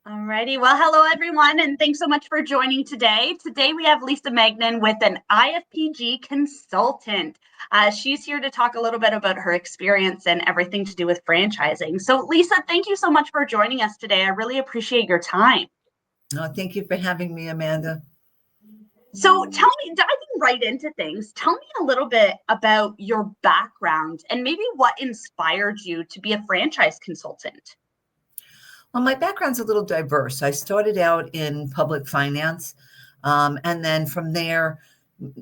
Alrighty. Well, hello everyone, and thanks so much for joining today. Today we have Lisa Magnan with an IFPG consultant. She's here to talk a little bit about her experience and everything to do with franchising. So, Lisa, thank you so much for joining us today. I really appreciate your time. Oh, thank you for having me, Amanda. So, tell me, diving right into things, tell me a little bit about your background and maybe what inspired you to be a franchise consultant. Well, my background's a little diverse. I started out in public finance, and then from there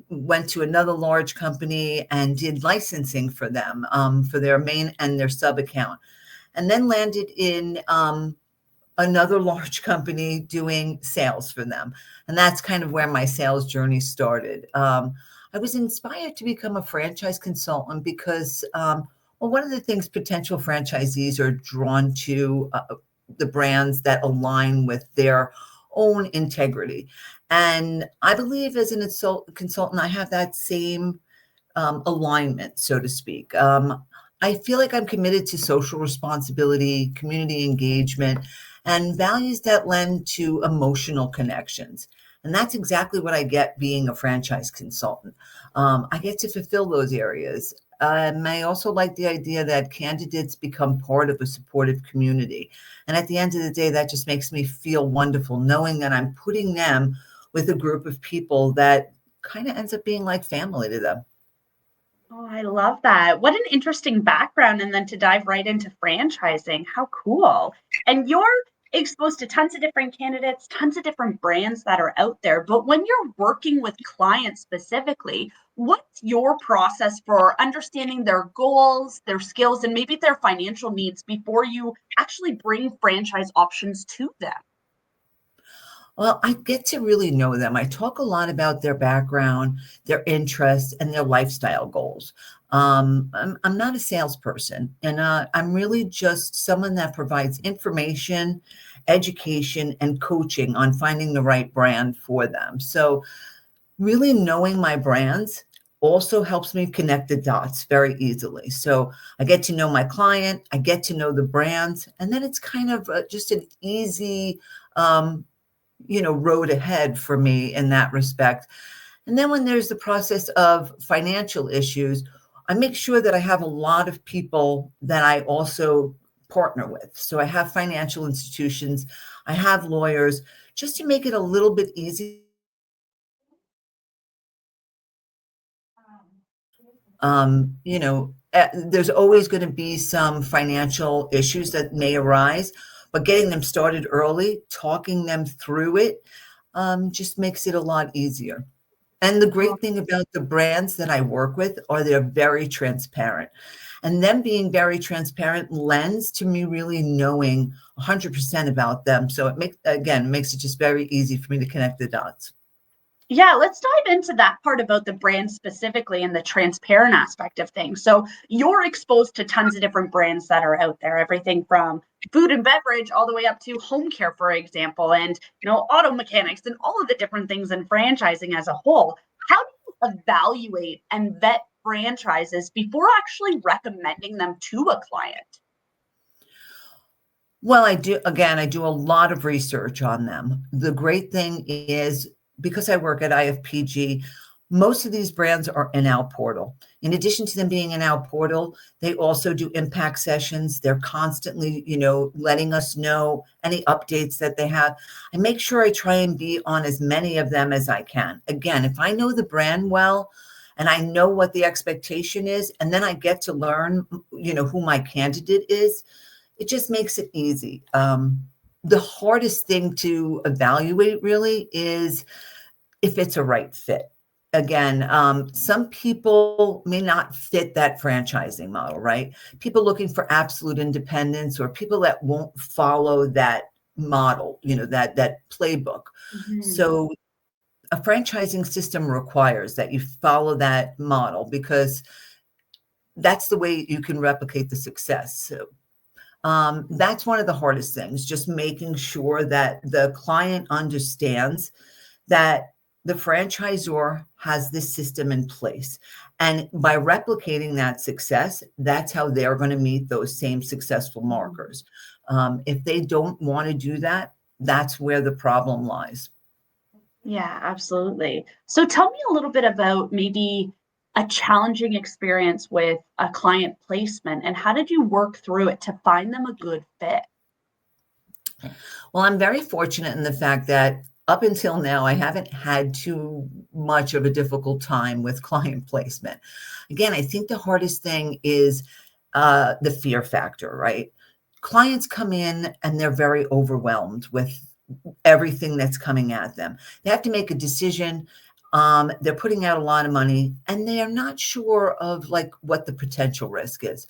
went to another large company and did licensing for them for their main and their sub account, and then landed in another large company doing sales for them. And that's kind of where my sales journey started. I was inspired to become a franchise consultant because, well, one of the things potential franchisees are drawn to the brands that align with their own integrity. And I believe as an consultant, I have that same alignment, so to speak. I feel like I'm committed to social responsibility, community engagement, and values that lend to emotional connections. And that's exactly what I get being a franchise consultant. I get to fulfill those areas. I also like the idea that candidates become part of a supportive community. And at the end of the day, that just makes me feel wonderful knowing that I'm putting them with a group of people that kind of ends up being like family to them. Oh, I love that. What an interesting background. And then to dive right into franchising. How cool. And you're exposed to tons of different candidates, tons of different brands that are out there. But when you're working with clients specifically, what's your process for understanding their goals, their skills, and maybe their financial needs before you actually bring franchise options to them? Well, I get to really know them. I talk a lot about their background, their interests, and their lifestyle goals. I'm not a salesperson, and I'm really just someone that provides information, education, and coaching on finding the right brand for them. So, really knowing my brands also helps me connect the dots very easily. So, I get to know my client, I get to know the brands, and then it's kind of just an easy road ahead for me in that respect. And then when there's the process of financial issues, I make sure that I have a lot of people that I also partner with. So I have financial institutions, I have lawyers, just to make it a little bit easier. There's always going to be some financial issues that may arise, but getting them started early, talking them through it, just makes it a lot easier. And the great thing about the brands that I work with are they're very transparent. And them being very transparent lends to me really knowing 100% about them. So makes it just very easy for me to connect the dots. Yeah, let's dive into that part about the brand specifically and the transparent aspect of things. So you're exposed to tons of different brands that are out there, everything from food and beverage all the way up to home care, for example, and auto mechanics and all of the different things in franchising as a whole. How do you evaluate and vet franchises before actually recommending them to a client? Well, I do a lot of research on them. The great thing is because I work at IFPG, most of these brands are in our portal. In addition to them being in our portal, they also do impact sessions. They're constantly, letting us know any updates that they have. I make sure I try and be on as many of them as I can. Again, if I know the brand well and I know what the expectation is, and then I get to learn, who my candidate is, it just makes it easy. The hardest thing to evaluate really is if it's a right fit. Again, some people may not fit that franchising model, right? People looking for absolute independence or people that won't follow that model, that playbook. So a franchising system requires that you follow that model because that's the way you can replicate the success. So that's one of the hardest things, just making sure that the client understands that the franchisor has this system in place. And by replicating that success, that's how they're going to meet those same successful markers. If they don't want to do that, that's where the problem lies. Yeah, absolutely. So tell me a little bit about maybe a challenging experience with a client placement and how did you work through it to find them a good fit? Well, I'm very fortunate in the fact that up until now, I haven't had too much of a difficult time with client placement. Again, I think the hardest thing is the fear factor, right? Clients come in and they're very overwhelmed with everything that's coming at them. They have to make a decision. They're putting out a lot of money and they are not sure of like what the potential risk is.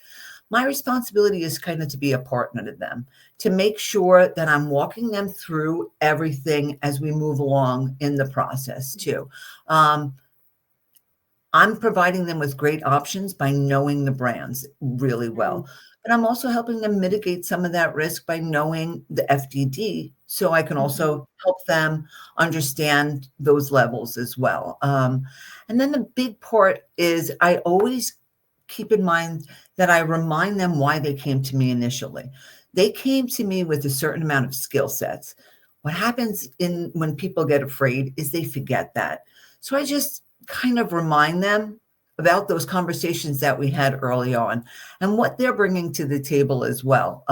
My responsibility is kind of to be a partner to them, to make sure that I'm walking them through everything as we move along in the process too. Um, I'm providing them with great options by knowing the brands really Mhm, well. But I'm also helping them mitigate some of that risk by knowing the FDD. So I can mhm, also help them understand those levels as well. And then the big part is I always keep in mind that I remind them why they came to me initially. They came to me with a certain amount of skill sets. What happens in when people get afraid is they forget that. So I just kind of remind them about those conversations that we had early on and what they're bringing to the table as well.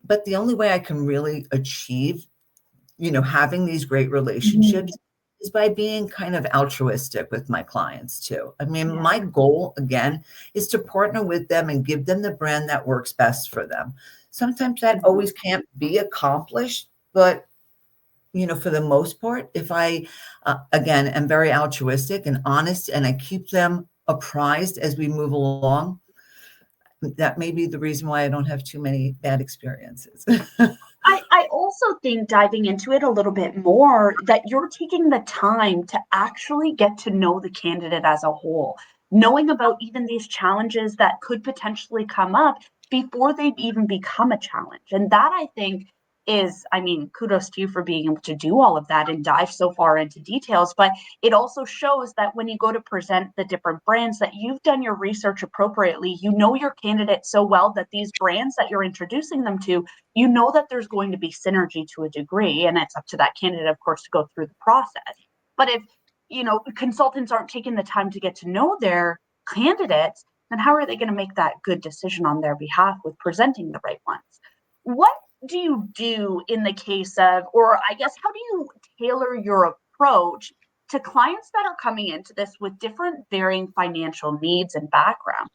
But the only way I can really achieve, having these great mhm. relationships is by being kind of altruistic with my clients too. I mean, my Yeah. goal again is to partner with them and give them the brand that works best for them. Sometimes that Mhm. always can't be accomplished, but for the most part, if I, again, am very altruistic and honest and I keep them apprised as we move along, that may be the reason why I don't have too many bad experiences. I also think diving into it a little bit more that you're taking the time to actually get to know the candidate as a whole, knowing about even these challenges that could potentially come up before they even become a challenge. And that I think is, I mean, kudos to you for being able to do all of that and dive so far into details. But it also shows that when you go to present the different brands, that you've done your research appropriately. You know your candidate so well that these brands that you're introducing them to, you know that there's going to be synergy to a degree, and it's up to that candidate, of course, to go through the process. But if consultants aren't taking the time to get to know their candidates, then how are they going to make that good decision on their behalf with presenting the right ones? What do you do in the case of, or I guess, how do you tailor your approach to clients that are coming into this with different varying financial needs and backgrounds?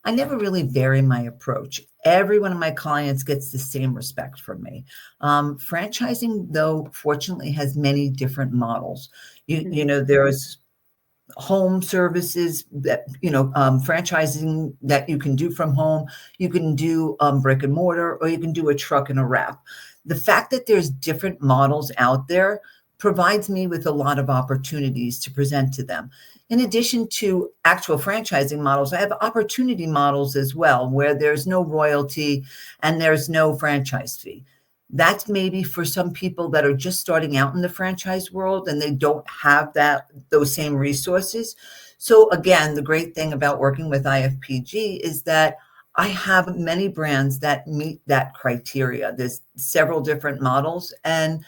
I never really vary my approach. Every one of my clients gets the same respect from me. Franchising, though, fortunately, has many different models. There's home services that franchising that you can do from home. You can do brick and mortar, or you can do a truck and a wrap. The fact that there's different models out there provides me with a lot of opportunities to present to them. In addition to actual franchising models, I have opportunity models as well, where there's no royalty and there's no franchise fee. That's maybe for some people that are just starting out in the franchise world and they don't have those same resources. So again, the great thing about working with IFPG is that I have many brands that meet that criteria. There's several different models, and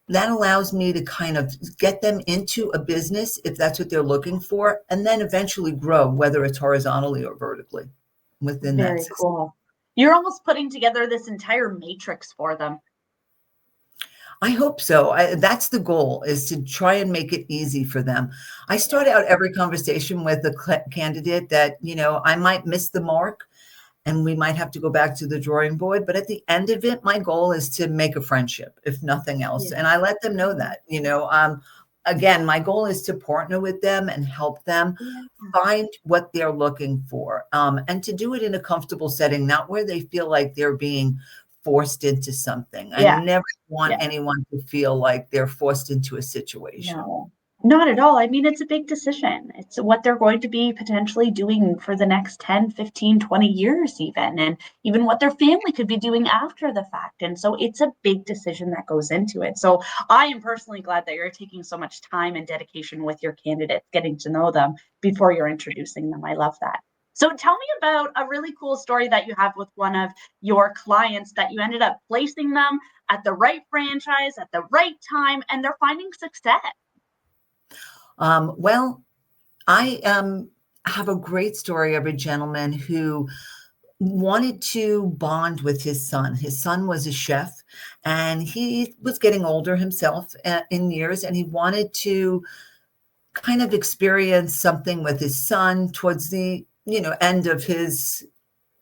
that allows me to kind of get them into a business if that's what they're looking for, and then eventually grow, whether it's horizontally or vertically within that Very system. cool. You're almost putting together this entire matrix for them. I hope so. That's the goal, is to try and make it easy for them. I start Yeah. out every conversation with a candidate that, I might miss the mark and we might have to go back to the drawing board. But at the end of it, my goal is to make a friendship, if nothing else. Yeah. And I let them know that, again, my goal is to partner with them and help them Yeah. find what they're looking for, and to do it in a comfortable setting, not where they feel like they're being forced into something. I Yeah. never want Yeah. anyone to feel like they're forced into a situation. No, not at all. I mean, it's a big decision. It's what they're going to be potentially doing for the next 10, 15, 20 years even, and even what their family could be doing after the fact. And so it's a big decision that goes into it. So I am personally glad that you're taking so much time and dedication with your candidates, getting to know them before you're introducing them. I love that. So tell me about a really cool story that you have with one of your clients that you ended up placing them at the right franchise at the right time and they're finding success. Well, I have a great story of a gentleman who wanted to bond with his son. His son was a chef and he was getting older himself in years, and he wanted to kind of experience something with his son towards the end of his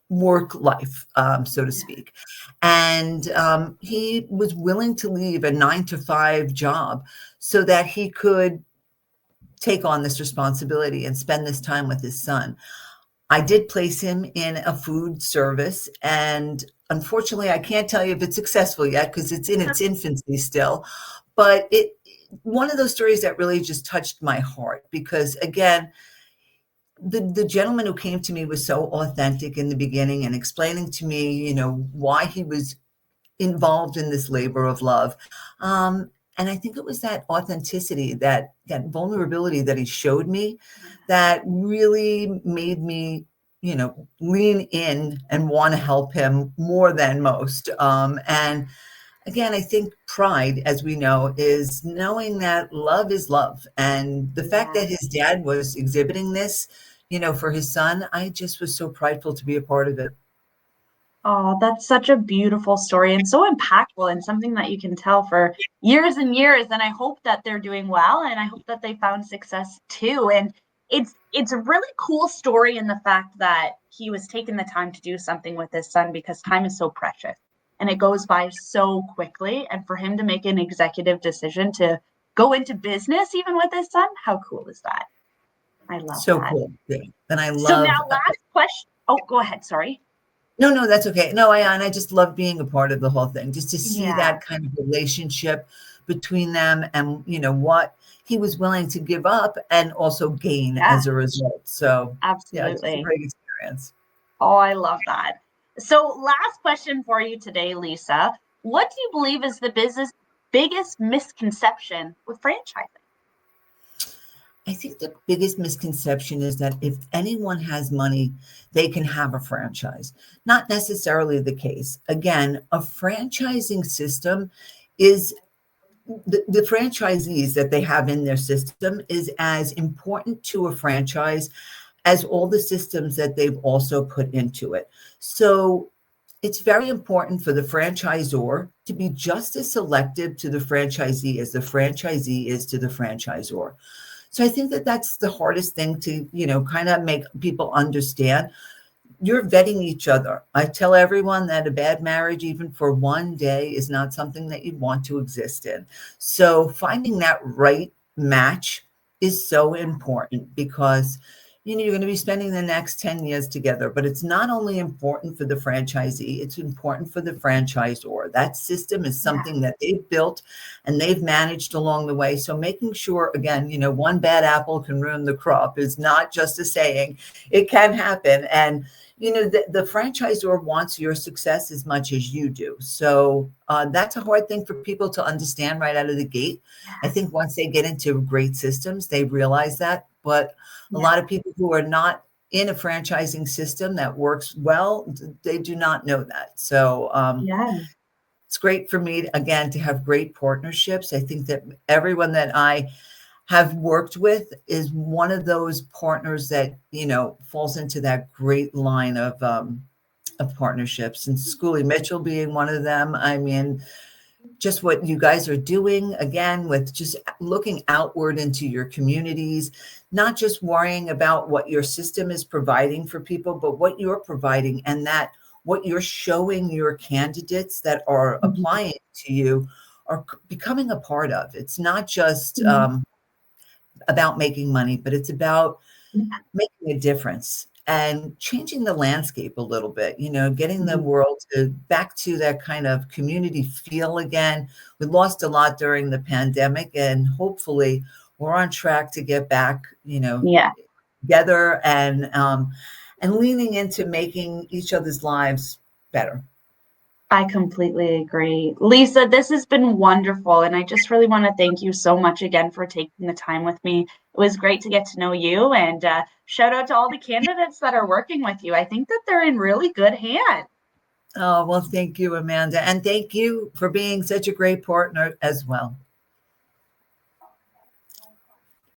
work life, so to Yeah. speak. And he was willing to leave a 9 to 5 job so that he could take on this responsibility and spend this time with his son. I did place him in a food service, and unfortunately, I can't tell you if it's successful yet because it's in its infancy still. But it one of those stories that really just touched my heart because again, the gentleman who came to me was so authentic in the beginning and explaining to me, why he was involved in this labor of love. And I think it was that authenticity, that vulnerability that he showed me that really made me, lean in and want to help him more than most. And again, I think pride, as we know, is knowing that love is love. And the fact Yeah. that his dad was exhibiting this, for his son, I just was so prideful to be a part of it. Oh, that's such a beautiful story and so impactful and something that you can tell for years and years. And I hope that they're doing well and I hope that they found success too. And it's a really cool story in the fact that he was taking the time to do something with his son because time is so precious and it goes by so quickly. And for him to make an executive decision to go into business even with his son, how cool is that? I love So that. cool. Yeah. And I So love now last question. Oh, go ahead. Sorry. no, no, that's okay. No, and I just love being a part of the whole thing, just to see Yeah. that kind of relationship between them and, what he was willing to give up and also gain Yeah. as a result. So, yeah, it's just a Absolutely. great experience. Oh, I love that. So, last question for you today, Lisa. What do you believe is the business biggest misconception with franchising? I think the biggest misconception is that if anyone has money, they can have a franchise. Not necessarily the case. Again, a franchising system is the franchisees that they have in their system is as important to a franchise as all the systems that they've also put into it. So it's very important for the franchisor to be just as selective to the franchisee as the franchisee is to the franchisor. So I think that that's the hardest thing to, kind of make people understand. You're vetting each other. I tell everyone that a bad marriage, even for one day, is not something that you want to exist in. So finding that right match is so important because you're going to be spending the next 10 years together, but it's not only important for the franchisee, it's important for the franchisor. That system is Yeah. something that they've built and they've managed along the way. So making sure, again, one bad apple can ruin the crop is not just a saying. It can happen. And the franchisor wants your success as much as you do. So that's a hard thing for people to understand right out of the gate. I think once they get into great systems, they realize that. But a Yeah. lot of people who are not in a franchising system that works well, they do not know that. So Yeah. it's great for me, again, to have great partnerships. I think that everyone that I have worked with is one of those partners that falls into that great line of partnerships, and Schoolie Mitchell being one of them. I mean, just what you guys are doing again with just looking outward into your communities, not just worrying about what your system is providing for people, but what you're providing, and that what you're showing your candidates that are Mhm. applying to you are becoming a part of. It's not just Mhm. about making money, but it's about Yeah. making a difference and changing the landscape a little bit, getting the Mhm. world back to that kind of community feel again. We lost a lot during the pandemic, and hopefully we're on track to get back, Yeah. together and leaning into making each other's lives better. I completely agree. Lisa, this has been wonderful. And I just really want to thank you so much again for taking the time with me. It was great to get to know you, and shout out to all the candidates that are working with you. I think that they're in really good hands. Oh, well, thank you, Amanda. And thank you for being such a great partner as well.